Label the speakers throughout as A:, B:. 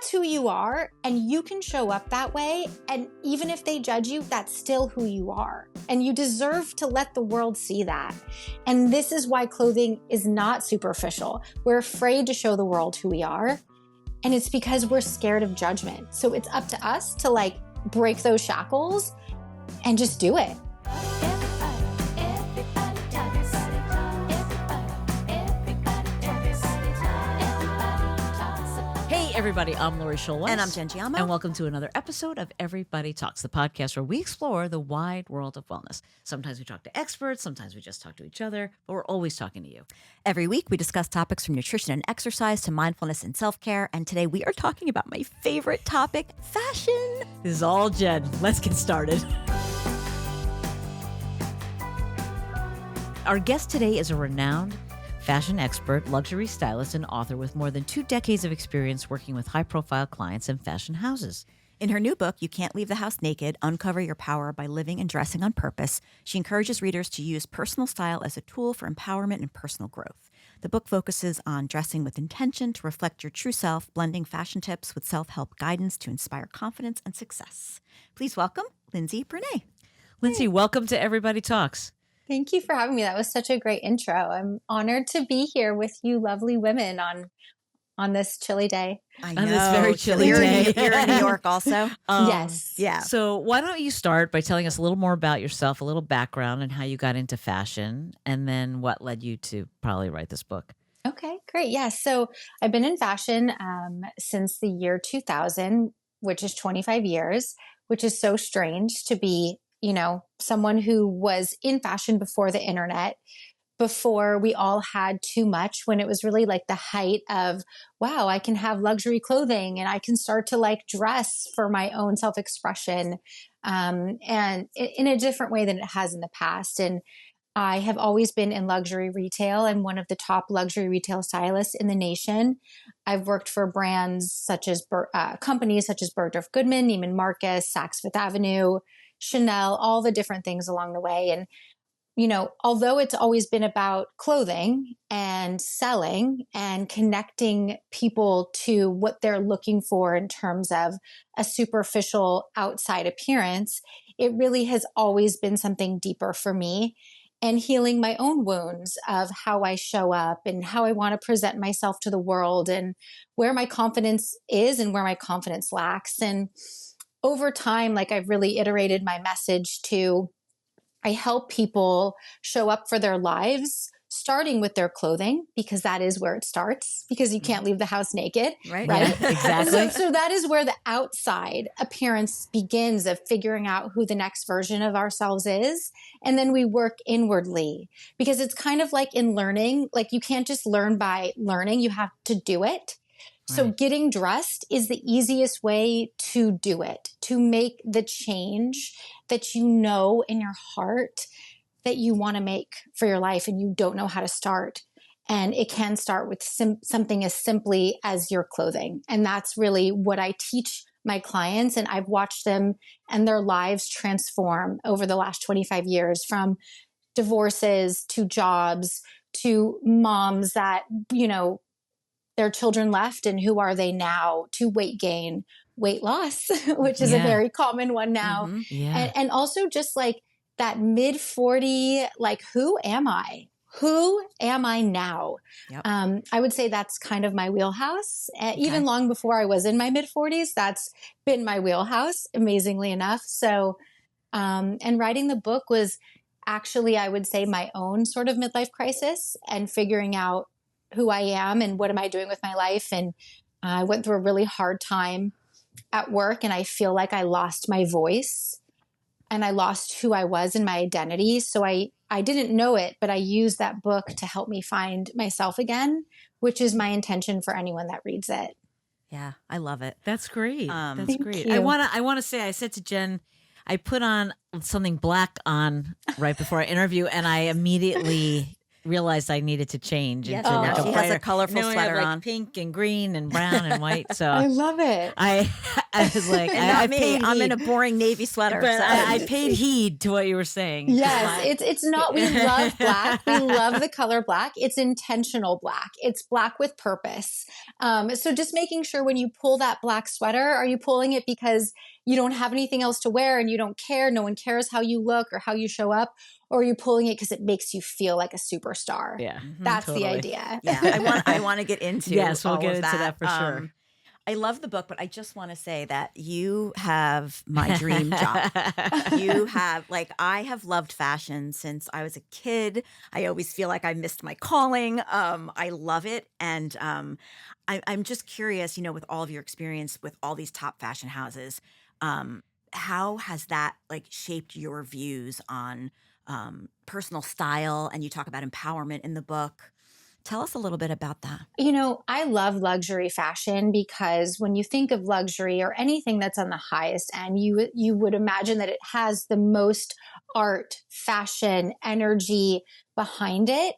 A: that's who you are, and you can show up that way. And even if they judge you, that's still who you are. And you deserve to let the world see that. And this is why clothing is not superficial. We're afraid to show the world who we are. And it's because we're scared of judgment. So it's up to us to like break those shackles and just do it.
B: Hey everybody, I'm Lori Schulweiss.
C: And I'm Jen Giamo.
B: And welcome to another episode of Everybody Talks, the podcast where we explore the wide world of wellness. Sometimes we talk to experts, sometimes we just talk to each other, but we're always talking to you.
C: Every week we discuss topics from nutrition and exercise to mindfulness and self-care. And today we are talking about my favorite topic, fashion.
B: This is all Jen. Let's get started. Our guest today is a renowned fashion expert, luxury stylist, and author with more than 2 decades of experience working with high-profile clients and fashion houses.
C: In her new book, You Can't Leave the House Naked, Uncover Your Power by Living and Dressing on Purpose, she encourages readers to use personal style as a tool for empowerment and personal growth. The book focuses on dressing with intention to reflect your true self, blending fashion tips with self-help guidance to inspire confidence and success. Please welcome Lindsey Bernay.
B: Lindsey, welcome to Everybody Talks.
A: Thank you for having me. That was such a great intro. I'm honored to be here with you lovely women on this chilly day.
C: I know.
B: On this very chilly day.
C: You're in New York also?
A: Yes.
C: Yeah.
B: So why don't you start by telling us a little more about yourself, a little background and how you got into fashion, and then what led you to probably write this book?
A: Okay, great. Yeah. So I've been in fashion since the year 2000, which is 25 years, which is so strange to be, someone who was in fashion before the internet, before we all had too much, when it was really like the height of, wow, I can have luxury clothing and I can start to like dress for my own self-expression, and in a different way than it has in the past. And I have always been in luxury retail. I'm one of the top luxury retail stylists in the nation. I've worked for brands such as companies such as Bergdorf Goodman, Neiman Marcus, Saks Fifth Avenue, Chanel, all the different things along the way. And, although it's always been about clothing and selling and connecting people to what they're looking for in terms of a superficial outside appearance, it really has always been something deeper for me, and healing my own wounds of how I show up and how I want to present myself to the world and where my confidence is and where my confidence lacks. And over time, I've really iterated my message to, I help people show up for their lives, starting with their clothing, because that is where it starts, because you can't leave the house naked.
C: Right?
B: Yeah, exactly.
A: So that is where the outside appearance begins, of figuring out who the next version of ourselves is. And then we work inwardly, because it's kind of like in learning, you can't just learn by learning, you have to do it. So getting dressed is the easiest way to do it, to make the change that you know in your heart that you want to make for your life and you don't know how to start. And it can start with something as simply as your clothing. And that's really what I teach my clients. And I've watched them and their lives transform over the last 25 years, from divorces to jobs to moms that, their children left and who are they now, to weight gain, weight loss, which is a very common one now.
C: Mm-hmm.
B: Yeah.
A: And also just that mid 40, who am I? Who am I now?
C: Yep.
A: I would say that's kind of my wheelhouse. Even long before I was in my mid 40s, that's been my wheelhouse, amazingly enough. So, and writing the book was actually, I would say, my own sort of midlife crisis, and figuring out who I am and what am I doing with my life. And I went through a really hard time at work, and I feel like I lost my voice and I lost who I was and my identity. So I didn't know it, but I used that book to help me find myself again, which is my intention for anyone that reads it.
C: Yeah, I love it.
B: That's great. That's
A: Thank
B: great.
A: you.
B: I want to say, I said to Jen, I put on something black on right before our interview, and I immediately realized I needed to change into
C: now
B: like
C: she has a
B: brighter-
C: colorful
B: now I have,
C: sweater on.
B: pink and green and brown and white. So
A: I love it.
B: I I was like,
C: And
B: I
C: not me.
B: paid
C: I'm
B: heed,
C: in a boring navy sweater.
B: but
C: so.
B: I paid heed to what you were saying.
A: Yes, it's not, we love black. We love the color black. It's intentional black. It's black with purpose. So just making sure when you pull that black sweater, are you pulling it because you don't have anything else to wear and you don't care? No one cares how you look or how you show up. Or are you pulling it because it makes you feel like a superstar?
B: Yeah,
A: That's
B: totally.
A: the idea.
C: Yeah, I want to get into
B: Yes, we'll
C: all
B: get
C: of
B: into
C: that
B: for sure.
C: I love the book, but I just want to say that you have my dream job. You have, like, I have loved fashion since I was a kid. I always feel like I missed my calling. I love it. And I'm just curious, with all of your experience with all these top fashion houses, how has that like shaped your views on personal style? And you talk about empowerment in the book. Tell us a little bit about that.
A: I love luxury fashion because when you think of luxury or anything that's on the highest end, you would imagine that it has the most art, fashion, energy behind it,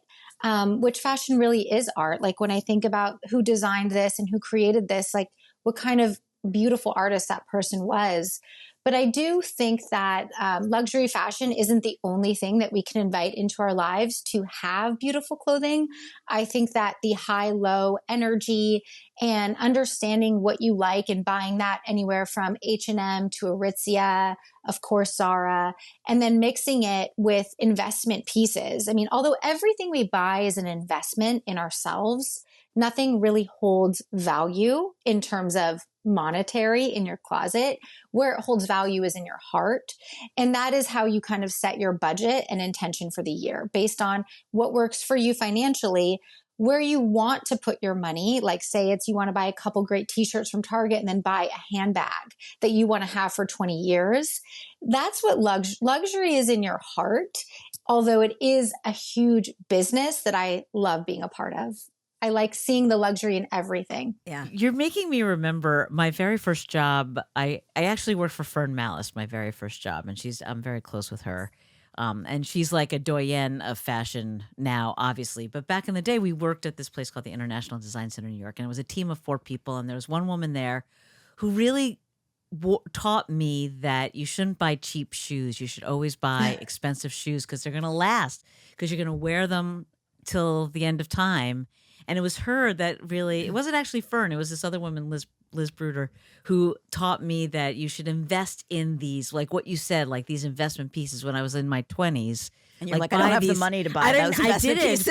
A: which fashion really is art. Like when I think about who designed this and who created this, like what kind of beautiful artist that person was. But I do think that luxury fashion isn't the only thing that we can invite into our lives to have beautiful clothing. I think that the high-low energy and understanding what you like and buying that anywhere from H&M to Aritzia, of course, Zara, and then mixing it with investment pieces. I mean, although everything we buy is an investment in ourselves, nothing really holds value in terms of monetary in your closet. Where it holds value is in your heart. And that is how you kind of set your budget and intention for the year based on what works for you financially, where you want to put your money. Like say it's you want to buy a couple great t-shirts from Target and then buy a handbag that you want to have for 20 years. That's what luxury is in your heart. Although it is a huge business that I love being a part of. I like seeing the luxury in everything.
C: Yeah.
B: You're making me remember my very first job. I actually worked for Fern Malice, my very first job, and I'm very close with her. And she's like a doyenne of fashion now, obviously. But back in the day, we worked at this place called the International Design Center in New York, and it was a team of 4 people. And there was one woman there who really taught me that you shouldn't buy cheap shoes. You should always buy expensive shoes because they're going to last, because you're going to wear them till the end of time. And it was her that really, it wasn't actually Fern, it was this other woman, Liz Bruder, who taught me that you should invest in these, like what you said, like these investment pieces when I was in my 20s.
C: And you're like I don't have the money to buy those investment pieces.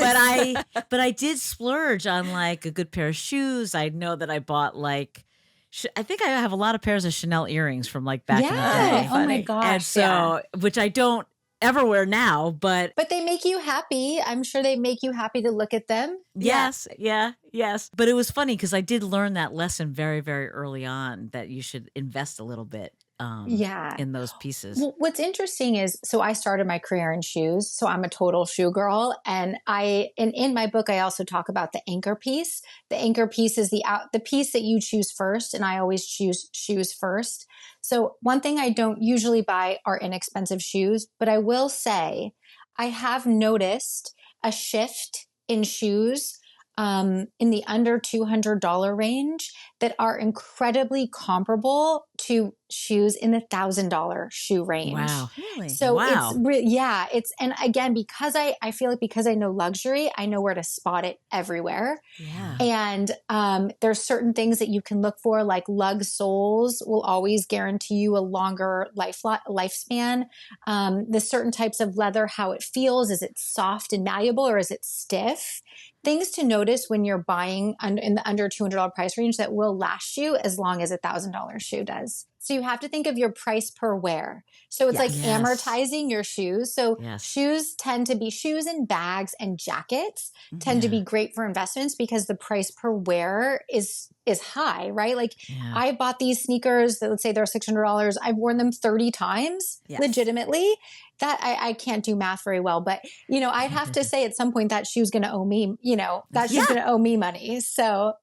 B: But I did splurge on like a good pair of shoes. I know that I bought like, I think I have a lot of pairs of Chanel earrings from like back in the day.
A: Oh my gosh.
B: And so, which I don't ever wear now, but
A: they make you happy. I'm sure they make you happy to look at them.
B: Yes. Yes. But it was funny because I did learn that lesson very, very early on that you should invest a little bit in those pieces.
A: Well, what's interesting is, so I started my career in shoes. So I'm a total shoe girl. And in my book, I also talk about the anchor piece. The anchor piece is the piece that you choose first. And I always choose shoes first. So one thing I don't usually buy are inexpensive shoes, but I will say I have noticed a shift in shoes in the under $200 range that are incredibly comparable to shoes in the $1,000 shoe range.
B: Wow.
C: Really?
A: So
B: wow.
A: and again, because I feel like because I know luxury, I know where to spot it everywhere.
C: Yeah.
A: And there's certain things that you can look for, like lug soles will always guarantee you a longer lifespan. The certain types of leather, how it feels, is it soft and malleable or is it stiff? Things to notice when you're buying in the under $200 price range that will last you as long as a $1,000 shoe does. So you have to think of your price per wear. So it's like amortizing your shoes. So shoes and bags and jackets tend to be great for investments because the price per wear is high, right? Like I bought these sneakers that, let's say they're $600. I've worn them 30 times legitimately. That I can't do math very well, but I'd have to say at some point that shoe's going to owe me, that shoe's going to owe me money. So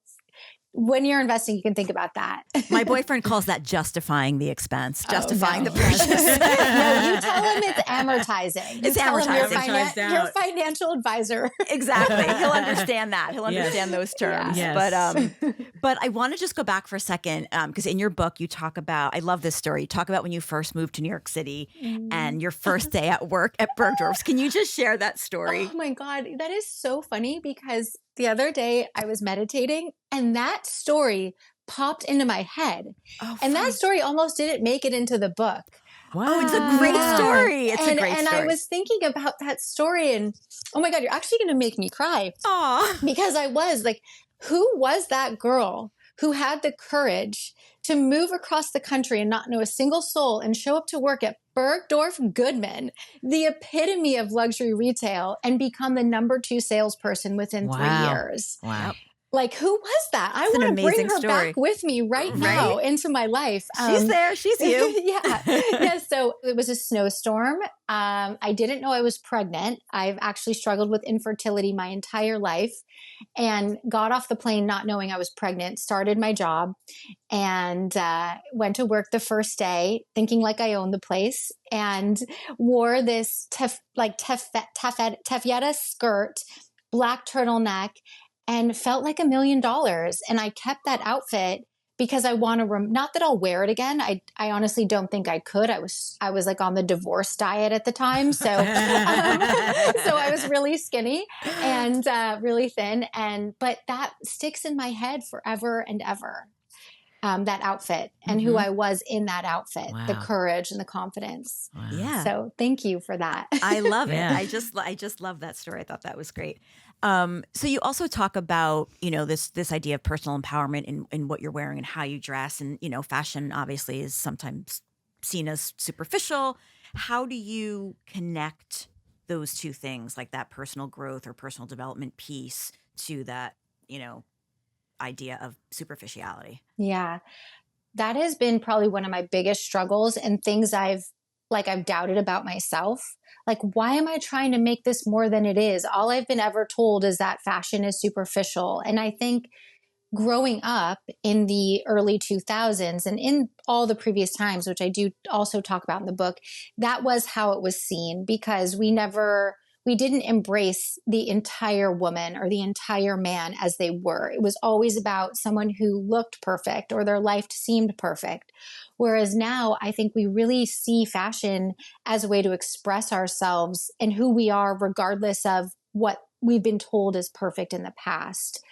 A: when you're investing, you can think about that.
C: My boyfriend calls that justifying the expense, justifying the purchase.
A: No, you tell him it's amortizing.
C: It's
A: tell
C: amortizing.
A: Him your financial advisor.
C: Exactly. He'll understand that. He'll understand those terms.
B: Yes.
C: But I want to just go back for a second because in your book, you talk about, I love this story. You talk about when you first moved to New York City and your first day at work at Bergdorf's. Can you just share that story?
A: Oh my God. That is so funny because the other day I was meditating and that story popped into my head. And that story almost didn't make it into the book.
B: Wow.
C: Oh, it's a great story. It's a great story.
A: And I was thinking about that story and oh my God, you're actually going to make me cry.
C: Aww.
A: Because I was like, who was that girl who had the courage to move across the country and not know a single soul and show up to work at Bergdorf Goodman, the epitome of luxury retail, and become the number 2 salesperson within 3 years?
B: Wow.
A: Like, who was that? I
C: It's
A: want
C: an
A: to bring
C: amazing
A: her
C: story.
A: back with me right now into my life.
C: She's there. She's you.
A: Yeah. So it was a snowstorm. I didn't know I was pregnant. I've actually struggled with infertility my entire life and got off the plane not knowing I was pregnant, started my job and went to work the first day thinking like I owned the place and wore this taffeta skirt, black turtleneck, and felt like $1 million. And I kept that outfit because I want to, not that I'll wear it again. I honestly don't think I could. I was like on the divorce diet at the time. So, so I was really skinny and really thin. But that sticks in my head forever and ever. That outfit and who I was in that outfit, the courage and the confidence.
B: Wow.
C: Yeah.
A: So thank you for that.
C: I love it. I just love that story. I thought that was great. So you also talk about, this idea of personal empowerment in what you're wearing and how you dress. And, fashion obviously is sometimes seen as superficial. How do you connect those two things, like that personal growth or personal development piece to that, idea of superficiality?
A: Yeah, that has been probably one of my biggest struggles and things I've doubted about myself. Like, why am I trying to make this more than it is? All I've been ever told is that fashion is superficial. And I think growing up in the early 2000s and in all the previous times, which I do also talk about in the book, that was how it was seen because we didn't embrace the entire woman or the entire man as they were. It was always about someone who looked perfect or their life seemed perfect. Whereas now I think we really see fashion as a way to express ourselves and who we are, regardless of what we've been told is perfect in the past.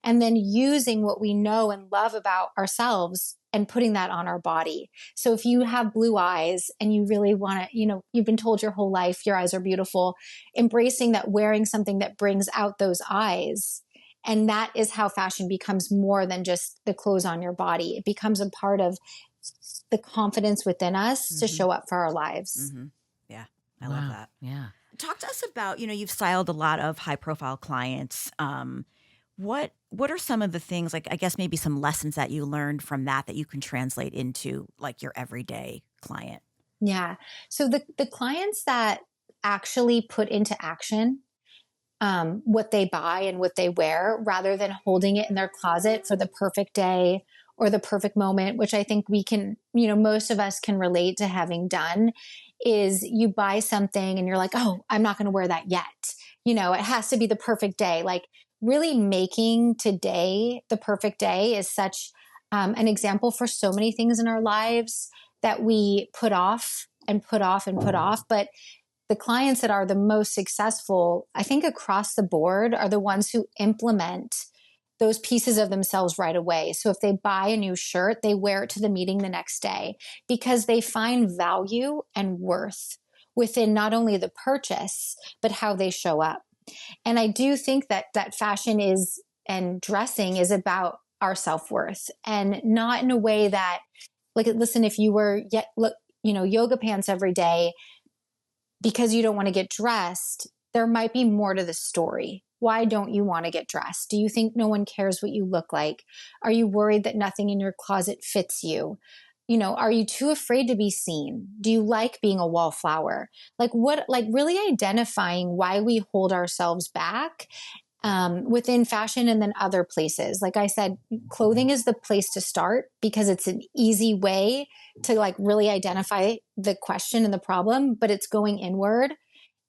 A: And then using what we know and love about ourselves and putting that on our body. So if you have blue eyes and you really want to, you've been told your whole life, your eyes are beautiful, embracing that, wearing something that brings out those eyes. And that is how fashion becomes more than just the clothes on your body. It becomes a part of the confidence within us to show up for our lives.
C: Mm-hmm. Yeah, I love that.
B: Yeah.
C: Talk to us about, you've styled a lot of high profile clients. What are some of the things, like, I guess maybe some lessons that you learned from that you can translate into like your everyday client?
A: Yeah. So the clients that actually put into action what they buy and what they wear rather than holding it in their closet for the perfect day or the perfect moment, which I think we can, most of us can relate to having done, is you buy something and you're like, oh, I'm not going to wear that yet. It has to be the perfect day. Like, really making today the perfect day is such an example for so many things in our lives that we put off and put off and put off. But the clients that are the most successful, I think across the board, are the ones who implement those pieces of themselves right away. So if they buy a new shirt, they wear it to the meeting the next day because they find value and worth within not only the purchase, but how they show up. And I do think that fashion is, and dressing is about our self-worth, and not in a way that, like, listen, if you wear yoga pants every day because you don't want to get dressed, there might be more to the story. Why don't you want to get dressed? Do you think no one cares what you look like? Are you worried that nothing in your closet fits you? Are you too afraid to be seen? Do you like being a wallflower? Really identifying why we hold ourselves back within fashion and then other places. Like I said, clothing is the place to start because it's an easy way to like really identify the question and the problem, but it's going inward.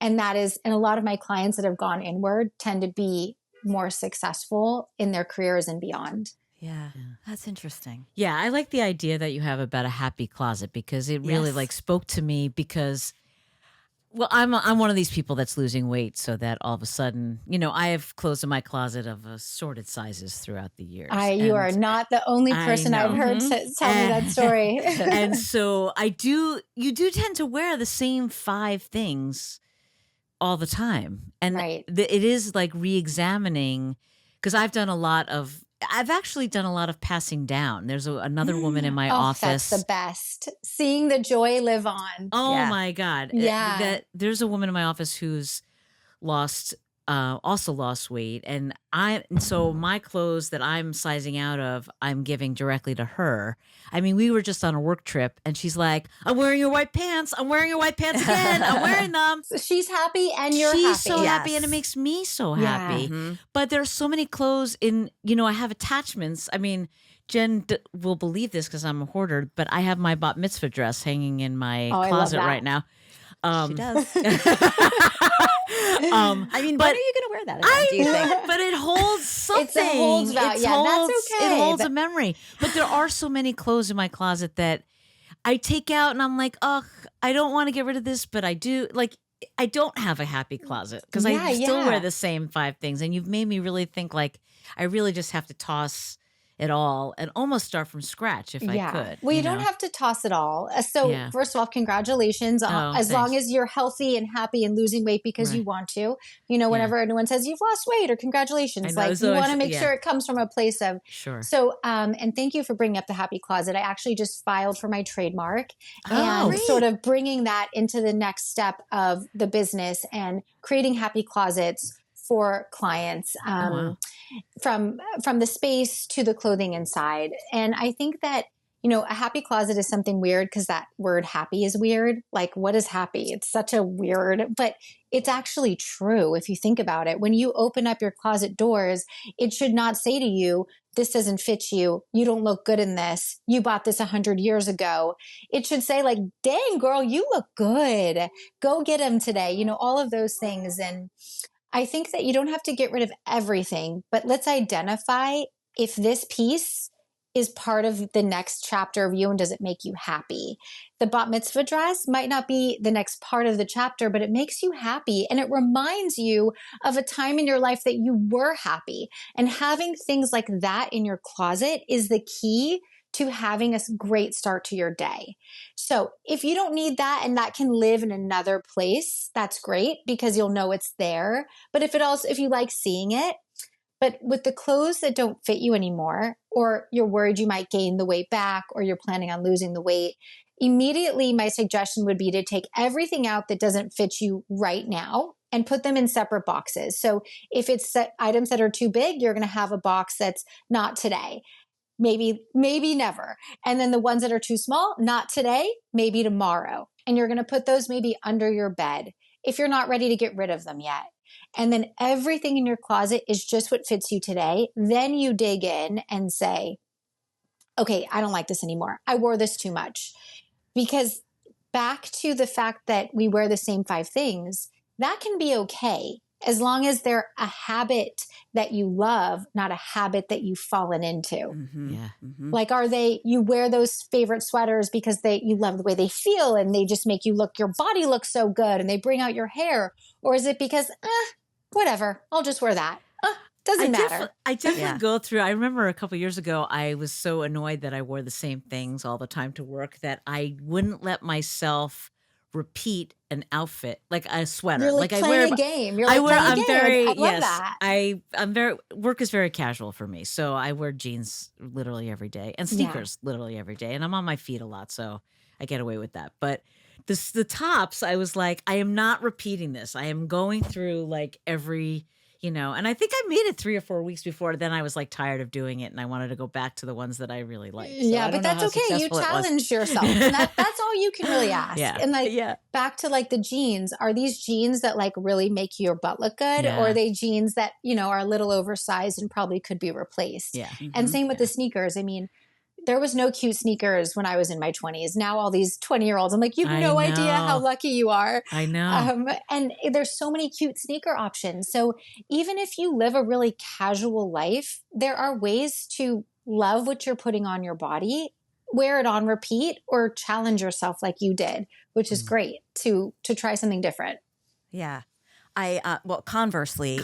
A: And a lot of my clients that have gone inward tend to be more successful in their careers and beyond.
C: Yeah, that's interesting.
B: Yeah, I like the idea that you have about a happy closet because it really
C: Yes.
B: like spoke to me because, well, I'm one of these people that's losing weight, so that all of a sudden, I have clothes in my closet of assorted sizes throughout the years.
A: You are not the only
B: I
A: person I've
B: know.
A: heard tell me that story.
B: And so you do tend to wear the same 5 things all the time. And
A: Right.
B: it is like re-examining, because I've actually done a lot of passing down. There's another woman in my office.
A: That's the best. Seeing the joy live on.
B: Oh
C: Yeah.
B: my God.
A: Yeah.
B: There's a woman in my office who's also lost weight. And so my clothes that I'm sizing out of, I'm giving directly to her. I mean, we were just on a work trip and she's like, I'm wearing your white pants. I'm wearing your white pants again. I'm wearing them.
A: So she's happy and you're
B: She's
A: happy.
B: so happy and it
C: Yes.
B: makes me so
A: Yeah.
B: happy.
C: Mhm.
B: But there's so many clothes I have attachments. I mean, Jen will believe this because I'm a hoarder, but I have my bat mitzvah dress hanging in my
A: Oh, I love
B: closet
A: that.
B: right now.
C: She does. I mean, when
B: but
C: are you going to wear that again, do you think?
B: but it holds something.
A: It's a holds value. Yeah, that's okay,
B: It holds
A: but-
B: a memory. But there are so many clothes in my closet that I take out and I'm like, ugh, I don't want to get rid of this, but I do. Like, I don't have a happy closet because I still wear the same 5 things. And you've made me really think like I really just have to toss it all and almost start from scratch if I could.
A: Well, you don't have to toss it all. So
B: Yeah.
A: first of all, congratulations. As long
B: thanks.
A: as you're healthy and happy and losing weight because you
B: Right.
A: want to, whenever anyone says you've lost weight or congratulations,
B: I know,
A: like
B: so
A: you want to
B: it's-
A: make
B: yeah.
A: sure it comes from a place of,
B: Sure.
A: So, and thank you for bringing up the happy closet. I actually just filed for my trademark
B: Oh,
A: and
C: great.
A: sort of bringing that into the next step of the business and creating happy closets for clients.
B: wow.
A: From the space to the clothing inside. And I think that, a happy closet is something weird because that word happy is weird. Like, what is happy? It's such a weird, but it's actually true if you think about it. When you open up your closet doors, it should not say to you, this doesn't fit you. You don't look good in this. You bought this 100 years ago. It should say like, dang girl, you look good. Go get them today. All of those things. And I think that you don't have to get rid of everything, but let's identify if this piece is part of the next chapter of you and does it make you happy? The bat mitzvah dress might not be the next part of the chapter, but it makes you happy and it reminds you of a time in your life that you were happy. And having things like that in your closet is the key to having a great start to your day. So if you don't need that and that can live in another place, that's great because you'll know it's there. But if you like seeing it, but with the clothes that don't fit you anymore, or you're worried you might gain the weight back, or you're planning on losing the weight, immediately my suggestion would be to take everything out that doesn't fit you right now and put them in separate boxes. So if it's items that are too big, you're going to have a box that's not today. Maybe never. And then the ones that are too small, not today, maybe tomorrow. And you're going to put those maybe under your bed if you're not ready to get rid of them yet. And then everything in your closet is just what fits you today. Then you dig in and say, okay, I don't like this anymore. I wore this too much. Because back to the fact that we wear the same 5 things, that can be okay. As long as they're a habit that you love, not a habit that you've fallen into.
C: Mm-hmm.
B: Yeah.
C: Mm-hmm.
A: Like, you wear those favorite sweaters because you love the way they feel and they just make your body look so good and they bring out your hair? Or is it because, whatever, I'll just wear that. Doesn't matter.
B: I definitely
C: Yeah.
B: go through. I remember a couple years ago, I was so annoyed that I wore the same things all the time to work that I wouldn't let myself repeat an outfit, like a sweater.
A: You're like
B: I
A: playing
B: wear
A: a game. You're like playing a
B: I'm
A: game.
B: very
A: I love that.
B: I'm very work is very casual for me. So I wear jeans literally every day and sneakers literally every day. And I'm on my feet a lot, so I get away with that. But the tops, I was like, I am not repeating this. I am going through like every and I think I made it 3 or 4 weeks before. Then I was like tired of doing it and I wanted to go back to the ones that I really liked. So
A: Yeah,
B: I don't
A: but
B: know
A: that's
B: how
A: okay. You
B: successful it was.
A: challenged yourself. And that's all you can really ask.
B: Yeah.
A: And like
C: Yeah.
A: back to like the jeans, are these jeans that like really make your butt look good?
B: Yeah.
A: Or are they jeans that, are a little oversized and probably could be replaced?
B: Yeah.
A: And same with the sneakers. I mean, there was no cute sneakers when I was in my 20s. Now all these 20-year-olds, I'm like, you have no idea how lucky you are.
B: I know.
A: And there's so many cute sneaker options. So even if you live a really casual life, there are ways to love what you're putting on your body, wear it on repeat, or challenge yourself like you did, which is great to try something different.
C: Yeah. Conversely,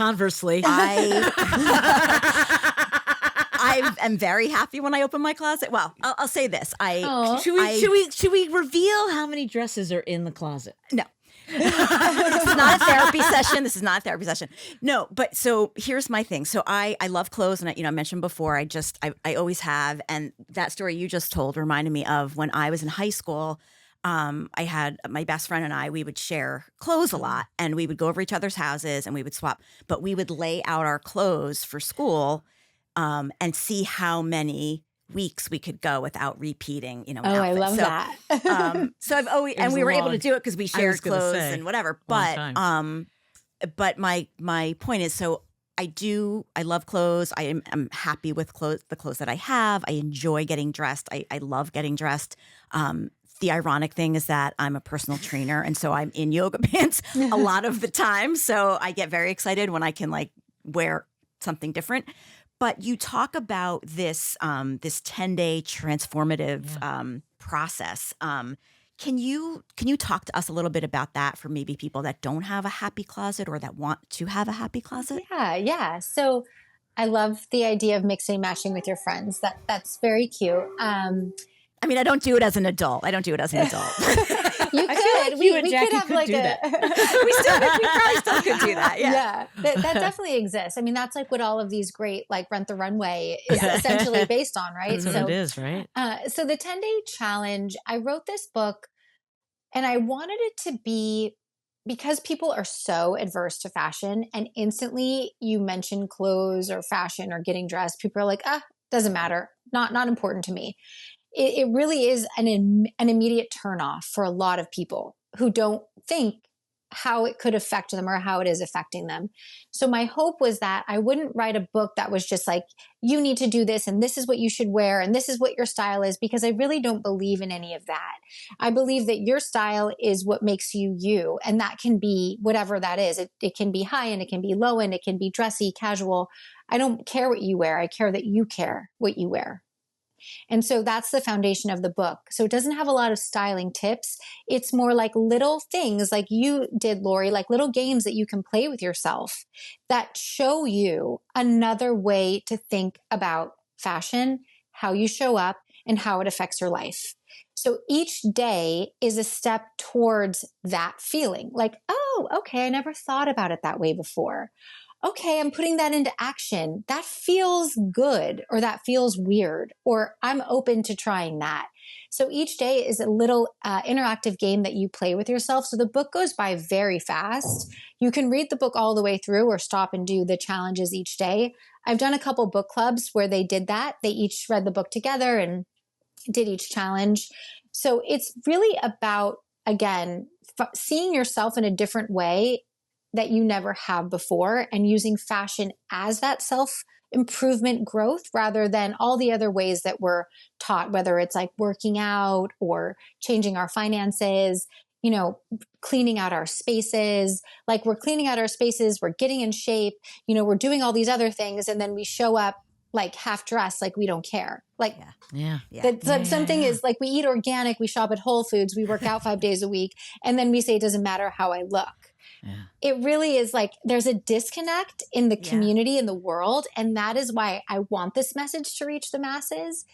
C: I am very happy when I open my closet. Well, I'll say this.
B: Should we reveal how many dresses are in the closet?
C: No. This is not a therapy session. No, but so here's my thing. So I love clothes, and I mentioned before, I always have. And that story you just told reminded me of when I was in high school. I had my best friend and we would share clothes a lot, and we would go over each other's houses and we would swap, but we would lay out our clothes for school, and see how many weeks we could go without repeating, an outfit.
A: I love that.
C: So I've always, and we were able to do it because we shared clothes and whatever. But my point is, so I love clothes. I'm happy with the clothes that I have. I enjoy getting dressed. I love getting dressed. The ironic thing is that I'm a personal trainer, and so I'm in yoga pants a lot of the time. So I get very excited when I can like wear something different. But you talk about this 10-day transformative process. Can you talk to us a little bit about that for maybe people that don't have a happy closet or that want to have a happy closet?
A: Yeah. So I love the idea of mixing and matching with your friends. That's very cute.
C: I mean, I don't do it as an adult.
A: You could.
B: Like
A: we
B: and Jackie
A: could have
B: could
A: like
B: do that.
C: we probably still could do that. Yeah.
A: That definitely exists. I mean, that's like what all of these great like Rent the Runway is essentially based on, right?
B: That's what it is, right?
A: So the 10-day challenge, I wrote this book and I wanted it to be, because people are so adverse to fashion, and instantly you mention clothes or fashion or getting dressed, people are like, doesn't matter. Not important to me. It really is an immediate turnoff for a lot of people who don't think how it could affect them or how it is affecting them. So my hope was that I wouldn't write a book that was just like, you need to do this and this is what you should wear and this is what your style is, because I really don't believe in any of that. I believe that your style is what makes you you, and that can be whatever that is. It can be high end, it can be low end, it can be dressy, casual. I don't care what you wear. I care that you care what you wear. And so that's the foundation of the book. So it doesn't have a lot of styling tips. It's more like little things like you did, Lori, like little games that you can play with yourself that show you another way to think about fashion, how you show up, and how it affects your life. So each day is a step towards that feeling like, oh, okay, I never thought about it that way before. Okay, I'm putting that into action. That feels good, or that feels weird, or I'm open to trying that. So each day is a little interactive game that you play with yourself. So the book goes by very fast. You can read the book all the way through or stop and do the challenges each day. I've done a couple book clubs where they did that. They each read the book together and did each challenge. So it's really about, again, seeing yourself in a different way that you never have before, and using fashion as that self-improvement growth rather than all the other ways that we're taught, whether it's like working out or changing our finances, cleaning out our spaces. Like we're cleaning out our spaces, we're getting in shape, we're doing all these other things, and then we show up like half dressed, like we don't care. Like, something is like we eat organic, we shop at Whole Foods, we work out 5 days a week, and then we say it doesn't matter how I look. Yeah. It really is like there's a disconnect in the community, in the world. And that is why I want this message to reach the masses,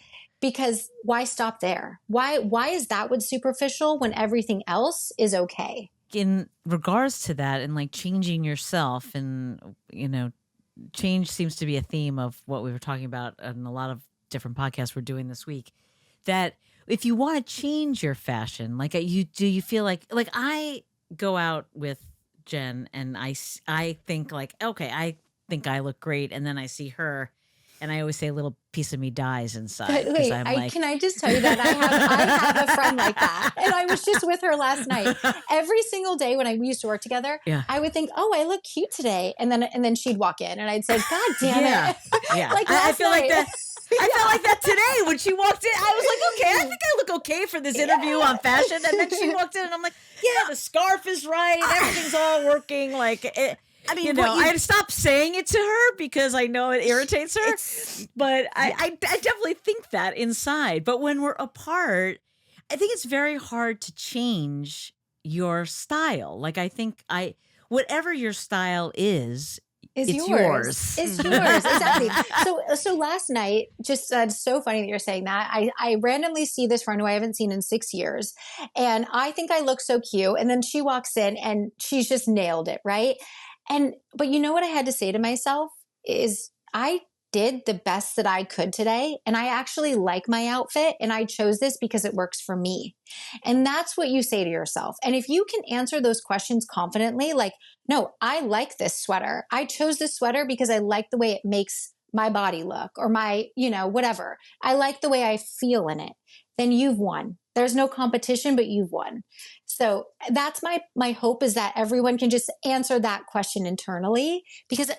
A: because why stop there? Why is that what's superficial when everything else is okay?
B: In regards to that and like changing yourself, and, change seems to be a theme of what we were talking about in a lot of different podcasts we're doing this week, that if you want to change your fashion, like you feel like I go out with Jen and I think like, okay, think I look great, and then I see her, and I always say a little piece of me dies inside
A: But
B: because
A: wait,
B: I'm like,
A: can I just tell you that I have a friend like that, and I was just with her last night. Every single day when we used to work together,
B: yeah,
A: I would think, "Oh, I look cute today," and then she'd walk in, and I'd say, "God damn
B: yeah,
A: it!"
B: yeah.
A: Like
B: I
A: last
B: feel like
A: night.
B: that. I felt like that today when she walked in. I was like, okay, I think I look okay for this interview on fashion. And then she walked in, and I'm like, yeah, the scarf is right. Everything's all working. Like,
C: I mean,
B: you know, I had to stop saying it to her because I know it irritates her. But I definitely think that inside. But when we're apart, I think it's very hard to change your style. Like, I think whatever your style is,
A: Is
B: it's
A: yours.
B: yours.
A: It's yours. Exactly. So last night, just it's so funny that you're saying that. I randomly see this friend who I haven't seen in 6 years, and I think I look so cute. And then she walks in and she's just nailed it, right? But you know what I had to say to myself is I did the best that I could today, and I actually like my outfit, and I chose this because it works for me. And that's what you say to yourself. And if you can answer those questions confidently, like, no, I like this sweater. I chose this sweater because I like the way it makes my body look or my, whatever. I like the way I feel in it. Then you've won. There's no competition, but you've won. So that's my hope, is that everyone can just answer that question internally, because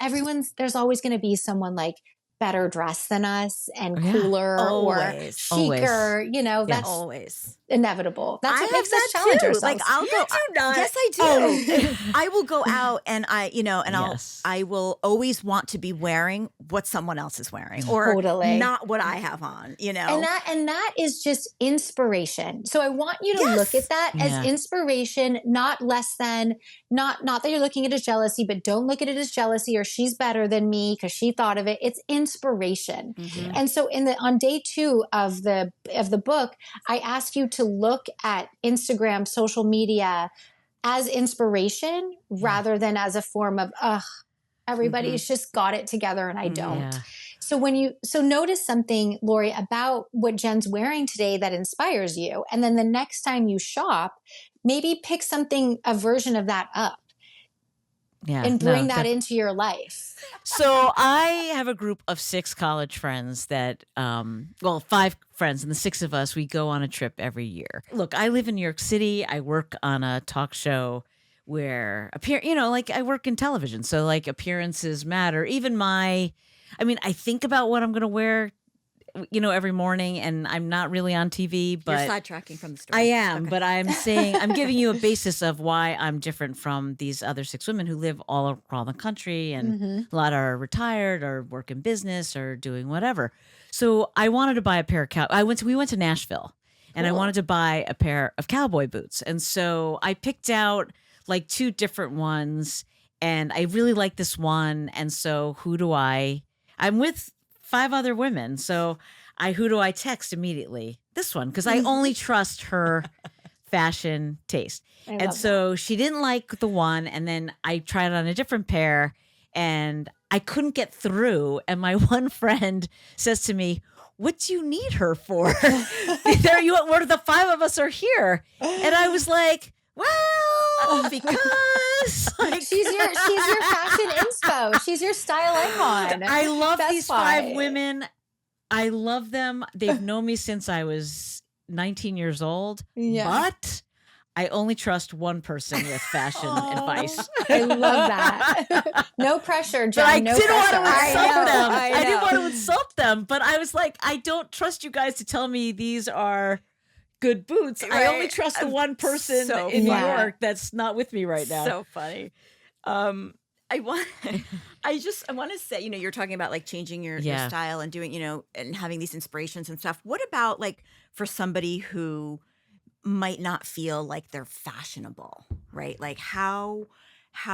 A: there's always going to be someone like better dressed than us and cooler or chicer. That's
C: always
A: inevitable. That's
C: I
A: what
C: have
A: makes
C: that
A: us challenge
C: too.
A: ourselves.
C: Like I'll
B: You
C: go.
B: do not.
C: Yes, I do.
A: Oh.
C: I will go out and
B: Yes.
C: I will always want to be wearing what someone else is wearing, or
A: Totally.
C: not what I have on.
A: And that is just inspiration. So I want you to
C: Yes.
A: look at that as
B: Yeah.
A: inspiration, not less than, not that you're looking at it as jealousy, but don't look at it as jealousy or she's better than me because she thought of it. It's inspiration.
C: Mhm.
A: And so on day 2 of the book, I ask you to look at Instagram, social media as inspiration rather than as a form of, everybody's just got it together and I don't.
B: Yeah.
A: So notice something, Lori, about what Jen's wearing today that inspires you. And then the next time you shop, maybe pick a version of that up
B: Yeah.
A: and bring that into your life.
B: So I have a group of 6 college friends that, 5 friends, and the 6 of us, we go on a trip every year. Look, I live in New York City. I work on a talk show where I work in television. So like appearances matter. Even I think about what I'm going to wear, every morning, and I'm not really on TV, but
C: You're sidetracking from the story.
B: I am,
C: Okay.
B: but I'm saying, I'm giving you a basis of why I'm different from these other 6 women who live all around the country, and a lot are retired or work in business or doing whatever. So I wanted to buy a pair of we went to Nashville, and I wanted to buy a pair of cowboy boots. And so I picked out like 2 different ones, and I really like this one. And so I'm with 5 other women. So who do I text immediately? This one, because I only trust her fashion taste. And so she didn't like the one, and then I tried on a different pair, and I couldn't get through. And my one friend says to me, "What do you need her for? Where the 5 of us are here." And I was like, well, because
A: she's your fashion inspo. She's your style icon.
B: I love these 5
A: why.
B: women. I love them. They've known me since I was 19 years old.
A: Yeah.
B: But I only trust one person with fashion advice.
A: I love that. No pressure, Jen.
B: But I
A: no
B: didn't want
A: pressure.
B: to insult them.
A: I
B: I didn't
A: know.
B: want to insult them. But I was like, I don't trust you guys to tell me these are good boots. I only trust the one person in New York that's not with me right now.
C: So funny. I want to say, you're talking about like changing your style and doing, and having these inspirations and stuff. What about like for somebody who might not feel like they're fashionable, right? Like how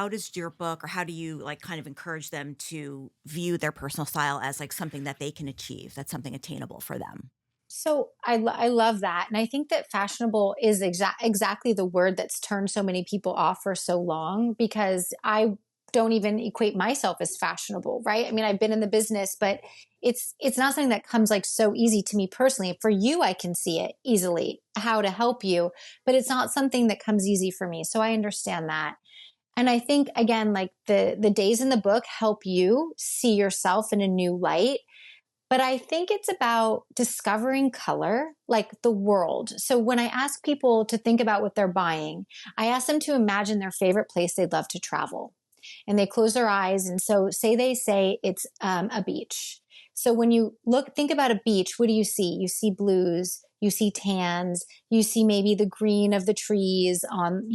C: does your book, or how do you like kind of encourage them to view their personal style as like something that they can achieve, that's something attainable for them?
A: So I love that. And I think that fashionable is exactly the word that's turned so many people off for so long, because I don't even equate myself as fashionable, right? I mean, I've been in the business, but it's not something that comes like so easy to me personally. For you, I can see it easily, how to help you, but it's not something that comes easy for me. So I understand that. And I think, again, like the days in the book help you see yourself in a new light. But I think it's about discovering color, like the world. So when I ask people to think about what they're buying, I ask them to imagine their favorite place they'd love to travel. And they close their eyes. And so they say it's a beach. So when you think about a beach, what do you see? You see blues, you see tans, you see maybe the green of the trees on,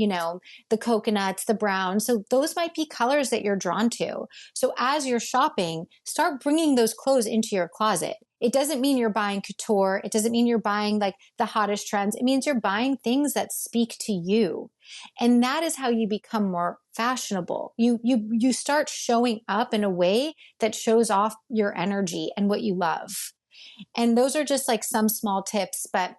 A: the coconuts, the brown. So those might be colors that you're drawn to. So as you're shopping, start bringing those clothes into your closet. It doesn't mean you're buying couture. It doesn't mean you're buying like the hottest trends. It means you're buying things that speak to you. And that is how you become more fashionable. You start showing up in a way that shows off your energy and what you love. And those are just like some small tips, but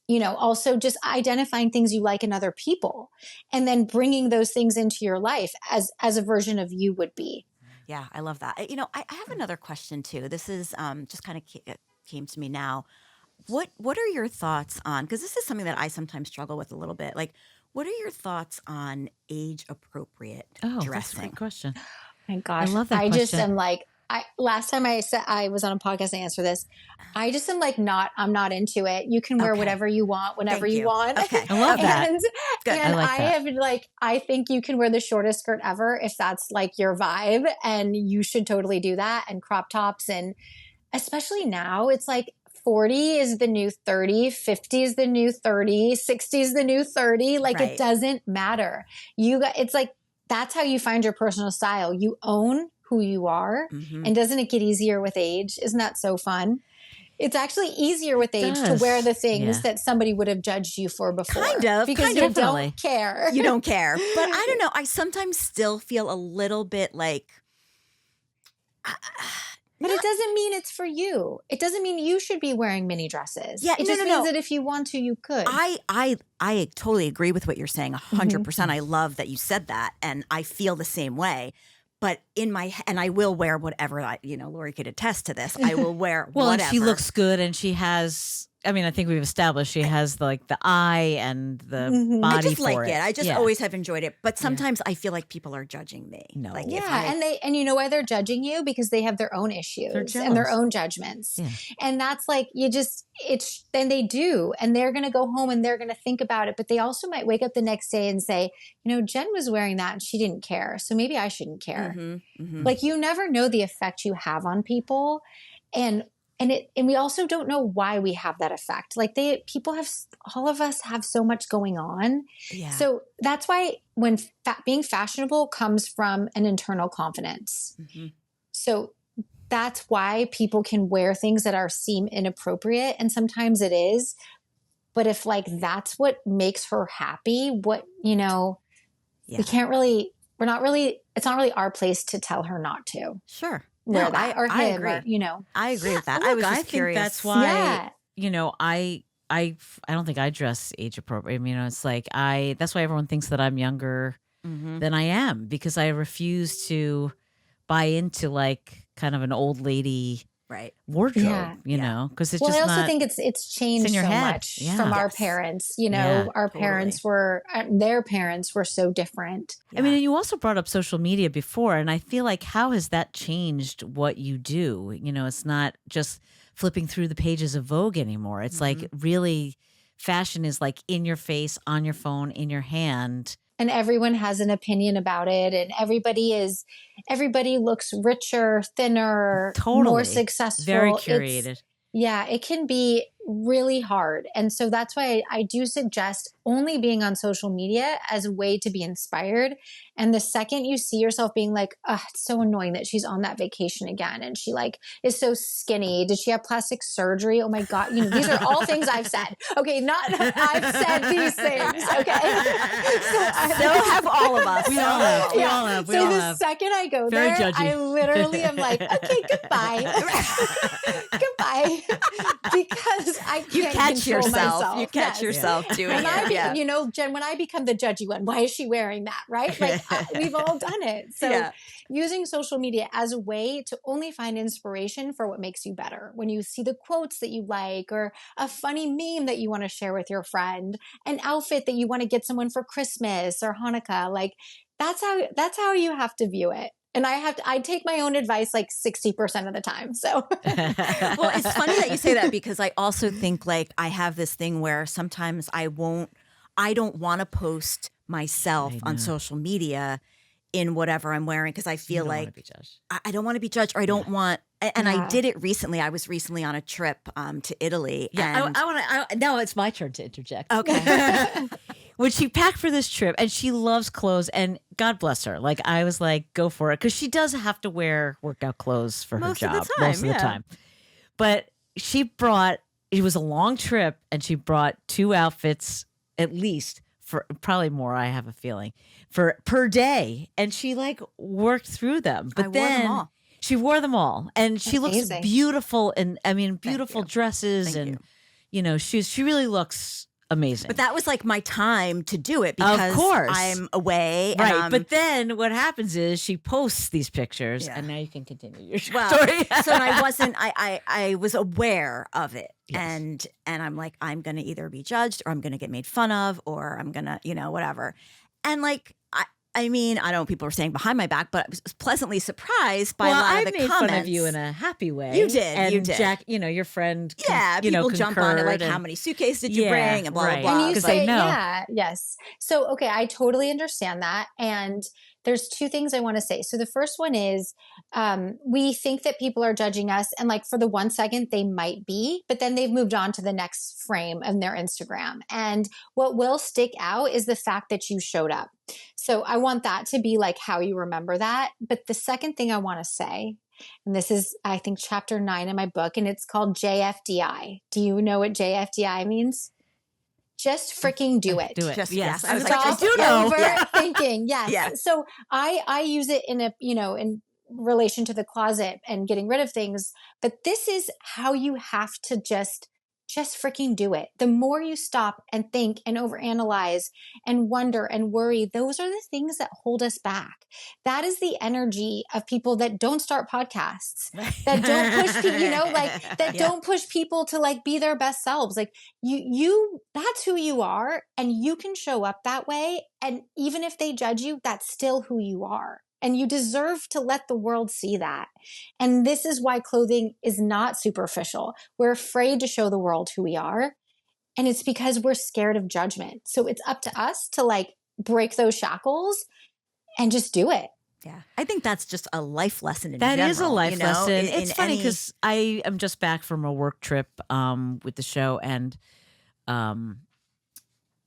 A: also just identifying things you like in other people and then bringing those things into your life as a version of you would be.
C: Yeah, I love that. I have another question too. This is just kind of came to me now. What are your thoughts on, because this is something that I sometimes struggle with a little bit. Like, what are your thoughts on age appropriate dressing?
B: That's a great question.
A: My gosh,
B: I love that
A: I
B: question.
A: just am like, last time I said I was on a podcast to answer this, I just am like, I'm not into it. You can wear whatever you want, whenever you want.
C: Okay.
B: I love that.
C: Good.
A: And
B: I
A: have like, I think you can wear the shortest skirt ever if that's like your vibe, and you should totally do that. And crop tops, and especially now, it's like 40 is the new 30, 50 is the new 30, 60 is the new 30. Like It doesn't matter. It's like, that's how you find your personal style. You own who you are. Mm-hmm. And doesn't it get easier with age? Isn't that so fun? It's actually easier with age to wear the things that somebody would have judged you for before.
C: Kind of.
A: Because you don't care.
C: You don't care. But I don't know. I sometimes still feel a little bit like...
A: But it doesn't mean it's for you. It doesn't mean you should be wearing mini dresses.
C: Yeah,
A: it just means that if you want to, you could.
C: I totally agree with what you're saying 100%. Mm-hmm. I love that you said that. And I feel the same way. But and I will wear whatever, Lori could attest to this. I will wear
B: well,
C: whatever.
B: And she looks good, and she has, I think we've established she has the eye and the body.
C: I just
B: for
C: like
B: it.
C: I just always have enjoyed it. But sometimes I feel like people are judging me.
B: No.
C: Like
A: and you know why they're judging you? Because they have their own issues and their own judgments. Yeah. And that's like, then they do. And they're going to go home and they're going to think about it. But they also might wake up the next day and say, Jen was wearing that and she didn't care. So maybe I shouldn't care. Mm-hmm, mm-hmm. Like, you never know the effect you have on people. And we also don't know why we have that effect. Like all of us have so much going on. Yeah. So that's why when being fashionable comes from an internal confidence. Mm-hmm. So that's why people can wear things that seem inappropriate. And sometimes it is, but if like, that's what makes her happy, we can't really, it's not really our place to tell her not to.
C: Sure.
A: Wear that or him,
C: I agree. I agree with that. Well, look, I was curious.
B: Think that's why, I don't think I dress age appropriate. It's like that's why everyone thinks that I'm younger than I am, because I refuse to buy into like kind of an old lady wardrobe, because it's just
A: I also think it's changed so much from our parents. Our parents their parents were so different.
B: Yeah. And you also brought up social media before, and I feel like, how has that changed what you do? It's not just flipping through the pages of Vogue anymore. It's like really fashion is like in your face, on your phone, in your hand.
A: And everyone has an opinion about it. And everybody looks richer, thinner, more successful.
B: Very curated.
A: It can be really hard. And so that's why I do suggest only being on social media as a way to be inspired. And the second you see yourself being like, it's so annoying that she's on that vacation again, and she like is so skinny. Did she have plastic surgery? Oh my God. These are all things I've said. Okay. I've said these things. Okay.
C: So have all of us.
B: We all have.
A: So the second I go
B: Very
A: there,
B: judgy.
A: I literally am like, okay, goodbye. Goodbye. Because I can't control myself.
C: You catch yourself doing it.
A: Jen, when I become the judgy one, why is she wearing that? Right? Like we've all done it. So using social media as a way to only find inspiration for what makes you better. When you see the quotes that you like, or a funny meme that you want to share with your friend, an outfit that you want to get someone for Christmas or Hanukkah, like that's how you have to view it. And I take my own advice like 60% of the time. So
C: well, it's funny that you say that, because I also think like I have this thing where sometimes I don't want to post myself on social media in whatever I'm wearing, because I feel like I don't want to be judged, or I don't want. And I did it recently. I was recently on a trip to Italy.
B: Yeah,
C: and
B: I want to. Now it's my turn to interject.
C: Okay.
B: When she packed for this trip, and she loves clothes, and God bless her. Like, I was like, go for it, because she does have to wear workout clothes for her job most of the time. But it was a long trip, and she brought 2 outfits at least, for probably more, I have a feeling, for per day, and she like worked through them. But
C: wore them all.
B: She wore them all, and she looks beautiful, and I mean, beautiful dresses and shoes. She really looks amazing.
C: But that was like my time to do it, because
B: of course
C: I'm away.
B: Right.
C: And,
B: but then what happens is she posts these pictures, and now you can continue your story.
C: So I was aware of it. Yes. And I'm like, I'm going to either be judged, or I'm going to get made fun of, or I'm going to, whatever. And like, I mean, I don't know what people were saying behind my back, but I was pleasantly surprised by a lot of the comments.
B: I made fun of you in a happy way.
C: You did.
B: And
C: you did.
B: Jack, your friend.
C: People jump on it, like, how many suitcases did you bring? And blah, blah, blah.
A: And you say, yes. So, okay, I totally understand that. And there's 2 things I want to say. So the first one is we think that people are judging us, and like for the 1 second they might be, but then they've moved on to the next frame of their Instagram. And what will stick out is the fact that you showed up. So I want that to be like how you remember that. But the second thing I want to say, and this is, I think, chapter 9 in my book, and it's called JFDI. Do you know what JFDI means? Just freaking do it.
B: Do it.
C: Yes.
A: I was
C: like,
A: I do know. Overthinking. Yes.
C: Yes.
A: So I use it in in relation to the closet and getting rid of things. But this is how you have to just freaking do it. The more you stop and think and overanalyze and wonder and worry, those are the things that hold us back. That is the energy of people that don't start podcasts, that don't push people, don't push people to like be their best selves. Like you, that's who you are, and you can show up that way. And even if they judge you, that's still who you are. And you deserve to let the world see that. And this is why clothing is not superficial. We're afraid to show the world who we are. And it's because we're scared of judgment. So it's up to us to like break those shackles and just do it.
C: Yeah. I think that's just a life lesson in
B: general. That is a life lesson.
C: It's
B: funny because I am just back from a work trip with the show, and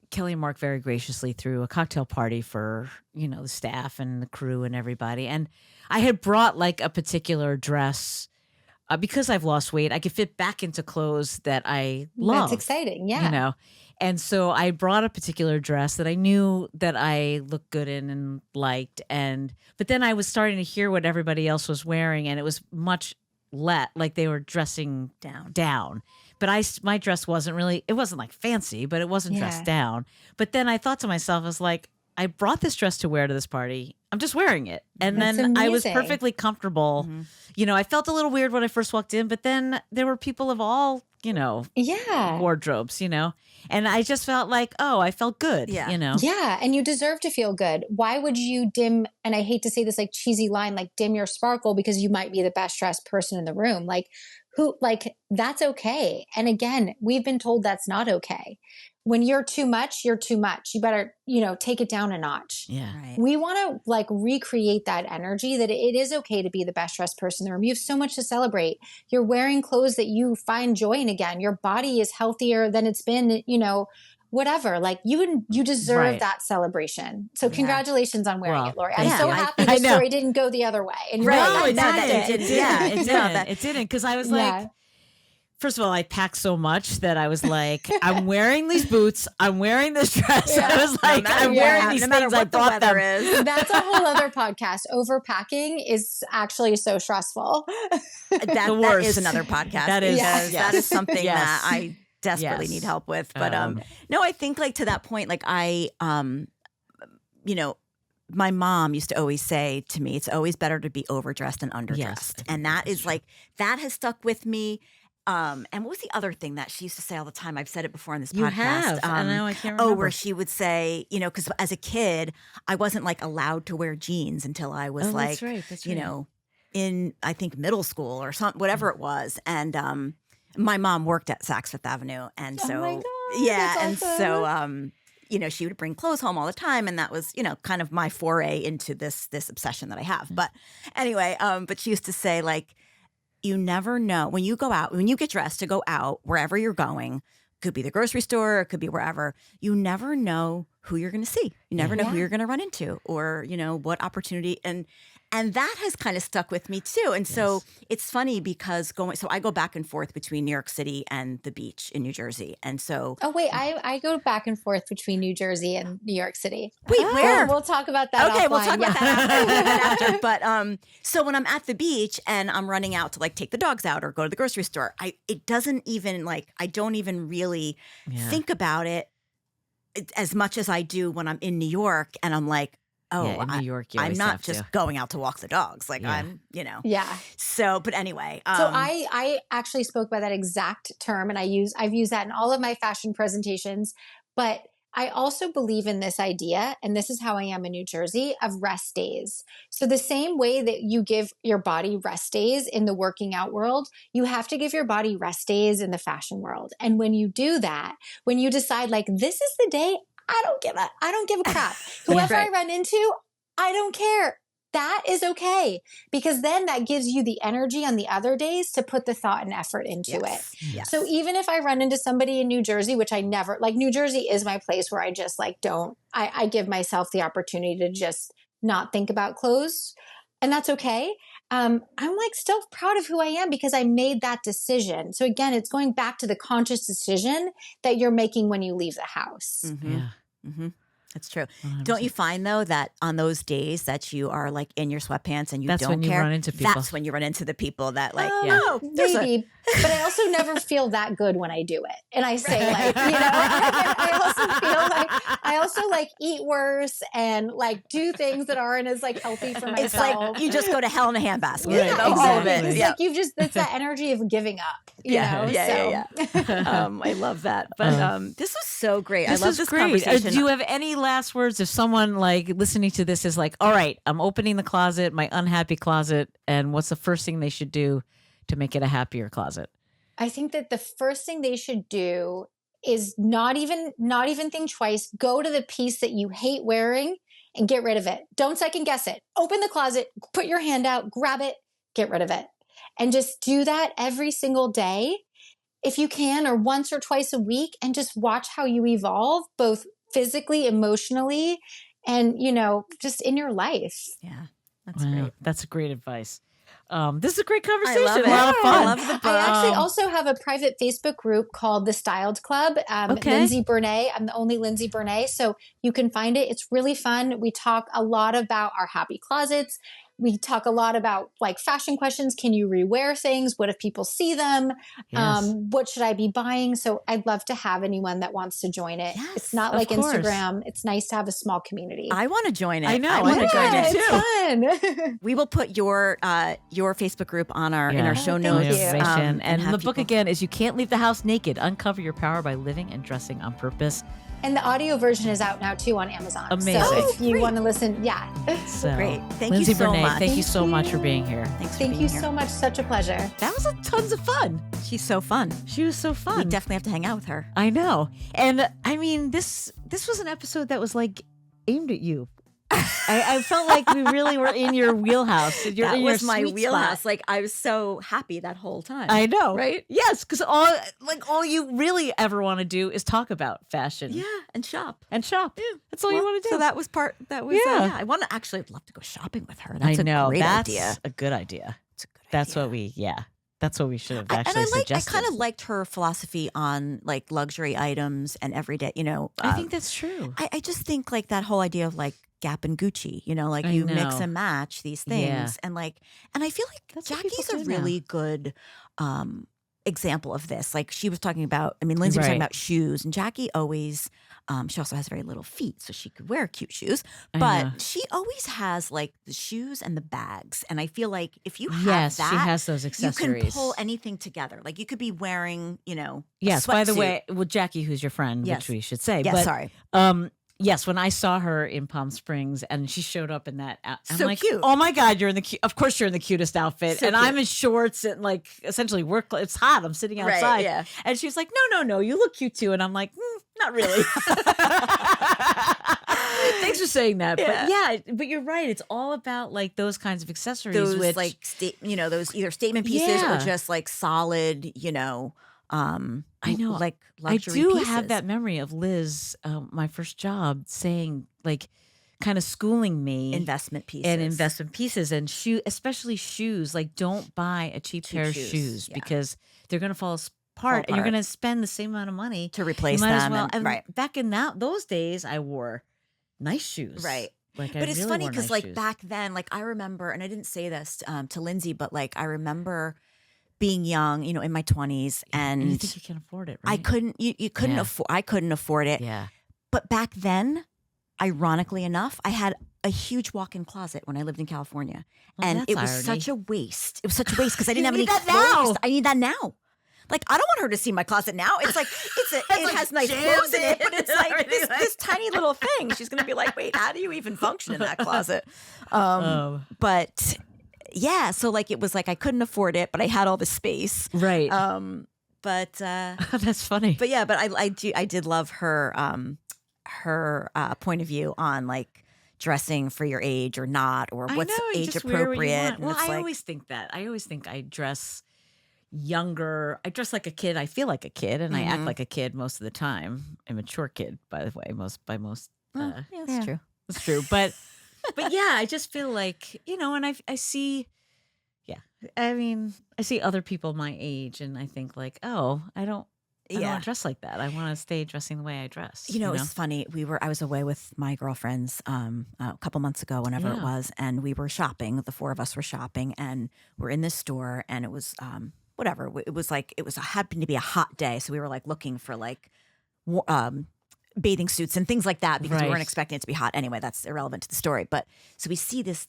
B: Kelly and Mark very graciously threw a cocktail party for, the staff and the crew and everybody. And I had brought like a particular dress because I've lost weight. I could fit back into clothes that I love.
A: That's exciting. Yeah.
B: And so I brought a particular dress that I knew that I looked good in and liked. But then I was starting to hear what everybody else was wearing, and it was much like they were dressing down. But my dress wasn't like fancy, but it wasn't dressed down. But then I thought to myself, I was like, I brought this dress to wear to this party. I'm just wearing it. And
A: That's
B: then
A: amazing.
B: I was perfectly comfortable. Mm-hmm. I felt a little weird when I first walked in, but then there were people of all, wardrobes, and I just felt like, I felt good,
A: Yeah, and you deserve to feel good. Why would you dim, and I hate to say this like cheesy line, like dim your sparkle because you might be the best dressed person in the room. That's okay. And again, we've been told that's not okay. When you're too much, you're too much. You better, take it down a notch.
B: Yeah. Right.
A: We want to recreate that energy that it is okay to be the best dressed person in the room. You have so much to celebrate. You're wearing clothes that you find joy in again. Your body is healthier than it's been, whatever. Like you deserve that celebation. So congratulations on wearing it, Lori. I'm so happy the story didn't go the other way. And
B: it didn't. Yeah, it didn't. Because I was like, first of all, I packed so much that I was like, I'm wearing these boots. I'm wearing this dress. Yeah. I was like, I'm wearing these things. I bought them.
A: That's a whole other podcast. Overpacking is actually so stressful.
C: That is another podcast. That is something that I desperately need help with. But no, I think like to that point, like I, my mom used to always say to me, it's always better to be overdressed than underdressed. Yes, and that is like, that has stuck with me. And what was the other thing that she used to say all the time? I've said it before on this
B: You
C: podcast.
B: have. I know, I can't remember.
C: Where she would say, because as a kid, I wasn't like allowed to wear jeans until I was
B: That's right. That's right.
C: In I think middle school or something, whatever it was. And my mom worked at Saks Fifth Avenue, and so
A: my God,
C: yeah,
A: that's
C: and
A: awesome.
C: so she would bring clothes home all the time, and that was kind of my foray into this obsession that I have. But anyway, but she used to say like, you never know when you go out, when you get dressed to go out wherever you're going. Could be the grocery store, it could be wherever. You never know who you're going to see. You never know who you're going to run into, or what opportunity. And that has kind of stuck with me too. And so it's funny because so I go back and forth between New York City and the beach in New Jersey. And so
A: Oh wait, I go back and forth between New Jersey and New York City.
C: Wait, where?
A: We'll talk about that.
C: Okay,
A: offline.
C: we'll talk about that after. But so when I'm at the beach and I'm running out to like take the dogs out or go to the grocery store, I don't even really think about it as much as I do when I'm in New York and I'm like,
B: in New York, you
C: I'm
B: always
C: not
B: have
C: just
B: to.
C: going out to walk the dogs. Like I'm.
A: Yeah.
C: So, but anyway.
A: So I actually spoke by that exact term, and I've used that in all of my fashion presentations. But I also believe in this idea, and this is how I am in New Jersey, of rest days. So the same way that you give your body rest days in the working out world, you have to give your body rest days in the fashion world. And when you do that, when you decide like, this is the day, I don't give a crap. Whoever I run into, I don't care. That is okay, because then that gives you the energy on the other days to put the thought and effort into it.
C: Yes.
A: So even if I run into somebody in New Jersey, which I never, like New Jersey is my place where I just like I give myself the opportunity to just not think about clothes, and that's okay. I'm like still proud of who I am because I made that decision. So again, it's going back to the conscious decision that you're making when you leave the house.
C: Mm-hmm.
B: Yeah.
C: Mm-hmm. That's true.
B: 100%.
C: Don't you find though that on those days that you are like in your sweatpants and you
B: That's
C: don't
B: when you
C: care,
B: run into people.
C: that's when you run into the people that like,
A: Maybe, but I also never feel that good when I do it. And I say like, I also feel like I also like eat worse and like do things that aren't as like healthy for myself.
C: It's like you just go to hell in a handbasket.
A: Yeah,
C: All of
A: exactly.
C: it.
A: It's like it's that energy of giving up.
C: Yeah. I love that. But this was so great. I love this conversation.
B: Do you have any last words if someone like listening to this is like, all right, I'm opening the closet, my unhappy closet, and what's the first thing they should do to make it a happier closet?
A: I think that the first thing they should do is not even think twice. Go to the piece that you hate wearing and get rid of it. Don't second guess it. Open the closet, put your hand out, grab it, get rid of it. And just do that every single day if you can, or once or twice a week, and just watch how you evolve both physically, emotionally, and, just in your life.
C: Yeah, that's great.
B: That's great advice. This is a great conversation.
C: I love it.
B: A lot of fun.
C: I love the book.
A: I actually also have a private Facebook group called The Styled Club. Lindsey Bernay. I'm the only Lindsey Bernay. So you can find it. It's really fun. We talk a lot about our happy closets. We talk a lot about like fashion questions. Can you rewear things? What if people see them?
B: Yes.
A: What should I be buying? So I'd love to have anyone that wants to join it.
C: Yes,
A: it's not like
B: course.
A: Instagram. It's nice to have a small community.
C: I want to join it.
B: I know.
C: I want to join it too.
A: It's fun.
C: We will put your Facebook group on in our show
A: thank
C: notes.
A: you.
B: Information. And
C: have
B: the book
C: people-
B: again is You Can't Leave the House Naked. Uncover Your Power by Living and Dressing on Purpose.
A: And the audio version is out now too on Amazon.
B: Amazing.
A: So if you
C: great.
A: want to listen,
B: So,
C: Great. Thank
B: Lindsey
C: you so
B: Bernay,
C: much.
B: Thank you so much for being here.
C: Thanks for
A: Thank
C: being
A: you
C: here.
A: so much. Such a pleasure.
B: That was tons of fun.
C: She's so fun.
B: She was so
C: We
B: fun.
C: definitely have to hang out with her.
B: I know. And I mean, this was an episode that was like aimed at you. I felt like we really were in your wheelhouse. You're
C: That
B: in your
C: was my
B: sweet
C: wheelhouse.
B: spot.
C: Like I was so happy that whole time.
B: I know,
C: Right?
B: Yes, because all you really ever want to do is talk about fashion.
C: Yeah, and shop.
B: And shop.
C: Yeah.
B: That's all you want to do.
C: So that was
B: Yeah.
C: I want to actually I'd love to go shopping with her.
B: I
C: That's
B: know.
C: a great
B: That's
C: idea.
B: a good idea.
C: It's a good
B: That's
C: idea.
B: that's what we should have
C: And
B: actually
C: I
B: suggested.
C: kind of liked her philosophy on like luxury items and everyday,
B: I think that's true.
C: I just think like that whole idea of like Gap and Gucci, like
B: I
C: you mix
B: know.
C: and match these things.
B: Yeah.
C: And I feel like
B: That's what people
C: Jackie's
B: do
C: a
B: now.
C: really good example of this. Like she was talking about, Lindsay was talking
B: Right.
C: about shoes, and Jackie always, she also has very little feet, so she could wear cute shoes.
B: I know.
C: But she always has like the shoes and the bags. And I feel like if you have
B: Yes,
C: that,
B: she has those
C: you
B: accessories.
C: can pull anything together. Like you could be wearing, a
B: Yes. By the
C: sweatsuit.
B: way, well, Jackie, who's your friend,
C: Yes.
B: which we should say.
C: Yes,
B: but,
C: sorry.
B: Yes, when I saw her in Palm Springs and she showed up in that, I'm
C: So
B: like,
C: cute.
B: oh my God, of course you're in the cutest outfit.
C: So
B: and
C: cute.
B: I'm in shorts and like essentially work. It's hot. I'm sitting
C: Right,
B: outside.
C: yeah.
B: And she's like, no, you look cute too. And I'm like, not really. Thanks for saying that.
C: Yeah.
B: But you're right. It's all about like those kinds of accessories.
C: Those
B: which,
C: like those either statement pieces
B: Yeah.
C: or just like solid,
B: I know.
C: like
B: I
C: luxury
B: do
C: pieces.
B: have that memory of Liz, my first job, saying like, kind of schooling me
C: investment pieces
B: and investment pieces and especially shoes. Like, don't buy a cheap pair of
C: shoes,
B: shoes
C: yeah.
B: because they're going to fall apart and you're
C: apart.
B: going to spend the same amount of money
C: to replace
B: you might
C: them.
B: as well.
C: and, right.
B: Back in those days, I wore nice shoes.
C: Right.
B: Like,
C: But it's funny
B: because
C: because like back then, like I remember, and I didn't say this to Lindsay, but like I remember being young, in my 20s, and
B: you think you can afford it, right?
C: I couldn't. You couldn't
B: Yeah.
C: afford. I couldn't afford it.
B: Yeah.
C: But back then, ironically enough, I had a huge walk-in closet when I lived in California,
B: Well,
C: and
B: that's
C: it was
B: irony.
C: such a waste. It was such a waste because I didn't
B: You
C: have any
B: need that
C: clothes.
B: now.
C: I need that now. Like I don't want her to see my closet now. It's like it
B: like
C: has nice
B: jammed
C: clothes in it, but it's
B: in,
C: like
B: everything
C: this tiny little thing. She's gonna be like, wait, how do you even function in that closet? But yeah, so like it was like I couldn't afford it, but I had all the space.
B: Right.
C: But
B: That's funny.
C: but yeah, but I did love her point of view on like dressing for your age or not, or
B: I
C: what's
B: know, you
C: age
B: just wear what you
C: appropriate.
B: want.
C: And
B: Well,
C: it's
B: I
C: like,
B: always think that. I always think I dress younger. I dress like a kid. I feel like a kid, and I act like a kid most of the time. A mature kid, by the way. By most.
C: yeah, that's true.
B: It's true, but yeah, I just feel like and I see. Yeah, I mean, I see other people my age, and I think like, oh, I don't want to dress like that. I want to stay dressing the way I dress.
C: It's funny. I was away with my girlfriends a couple months ago, whenever it
B: Yeah.
C: was, and we were shopping. The four of us were shopping, and we're in this store, and it was whatever. It was like happened to be a hot day, so we were like looking for like bathing suits and things like that because we
B: Right.
C: weren't expecting it to be hot. Anyway, that's irrelevant to the story. But so we see these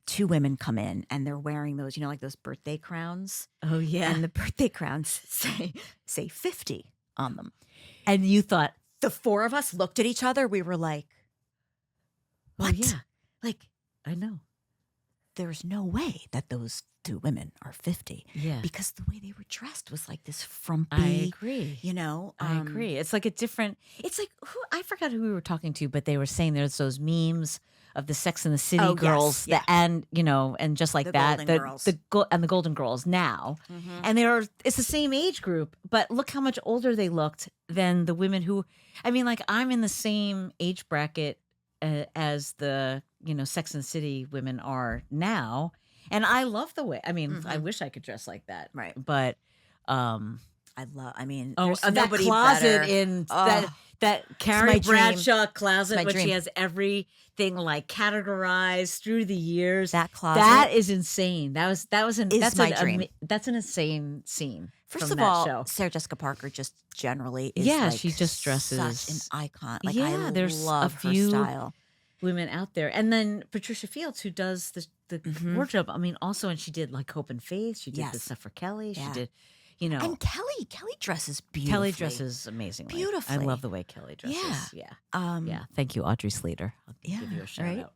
C: two women come in, and they're wearing those, like those birthday crowns.
B: Oh yeah,
C: And the birthday crowns say 50 on them.
B: and you thought,
C: The four of us looked at each other. We were like,
B: oh
C: what?
B: yeah,
C: Like,
B: I know.
C: there's no way that those two women are 50.
B: Yeah,
C: Because the way they were dressed was like this frumpy,
B: I agree.
C: I
B: I agree. It's like a different. It's like I forgot who we were talking to, but they were saying there's those memes of the Sex and the City
C: Oh, yes,
B: girls,
C: yeah.
B: and just like
C: The
B: that,
C: Golden Girls.
B: and the Golden Girls now, and it's the same age group, but look how much older they looked than the women who, I mean, like I'm in the same age bracket as the Sex and the City women are now, and I love the way. I mean, I wish I could dress like that,
C: Right.
B: But
C: there's
B: that
C: nobody
B: closet
C: better.
B: in
C: Oh,
B: that
C: my
B: Carrie
C: dream.
B: Bradshaw closet,
C: my
B: where
C: dream.
B: she has everything like categorized through the years.
C: That closet
B: that is insane. That's
C: my dream.
B: That's an insane scene.
C: First
B: from
C: of
B: that
C: all,
B: show.
C: Sarah Jessica Parker just generally is
B: Yeah,
C: like
B: she just dresses-
C: such an icon. Like
B: Yeah,
C: I
B: there's a
C: love her
B: few-
C: style.
B: Women out there, and then Patricia Fields, who does the
C: Mhm.
B: wardrobe. I mean, also, and she did like Hope and Faith. She did the
C: Yes.
B: stuff for Kelly.
C: Yeah.
B: She did,
C: And Kelly dresses beautifully.
B: Kelly dresses amazingly.
C: Beautifully.
B: I love the way Kelly dresses.
C: Yeah.
B: Yeah. Yeah. Thank you, Audrey Slater. I'll
C: Yeah,
B: give you a shout
C: right?
B: out.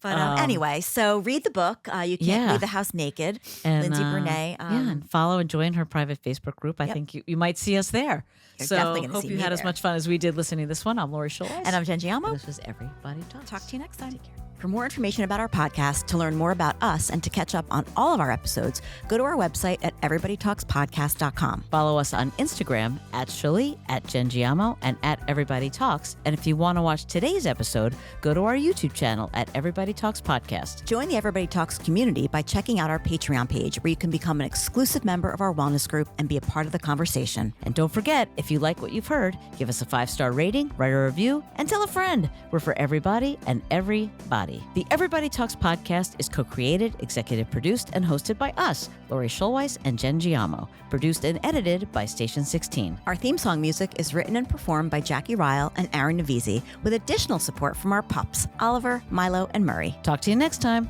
C: But anyway, so read the book. You Can't
B: Yeah.
C: Leave the House Naked.
B: And,
C: Lindsey Bernay.
B: and follow and join her private Facebook group. I
C: Yep.
B: think you might see us there.
C: You're
B: So
C: definitely gonna
B: hope
C: see
B: you
C: me
B: had as
C: there.
B: much fun as we did listening to this one. I'm Lori Schultz.
C: And I'm Jen
B: And
C: Giamo.
B: this was Everybody Talks.
C: Talk to you next time.
B: Take care.
C: For more information about our podcast, to learn more about us, and to catch up on all of our episodes, go to our website at everybodytalkspodcast.com.
B: Follow us on Instagram at Shirley, at Jen Giamo, and at Everybody Talks. And if you want to watch today's episode, go to our YouTube channel at Everybody Talks Podcast.
C: Join the Everybody Talks community by checking out our Patreon page, where you can become an exclusive member of our wellness group and be a part of the conversation.
B: And don't forget, if you like what you've heard, give us a 5-star rating, write a review, and tell a friend. We're for everybody and everybody. body. The Everybody Talks podcast is co-created, executive produced, and hosted by us, Lori Schulweiss and Jen Giamo. Produced and edited by Station 16.
C: Our theme song music is written and performed by Jackie Ryle and Aaron Navisi, with additional support from our pups, Oliver, Milo, and Murray.
B: Talk to you next time.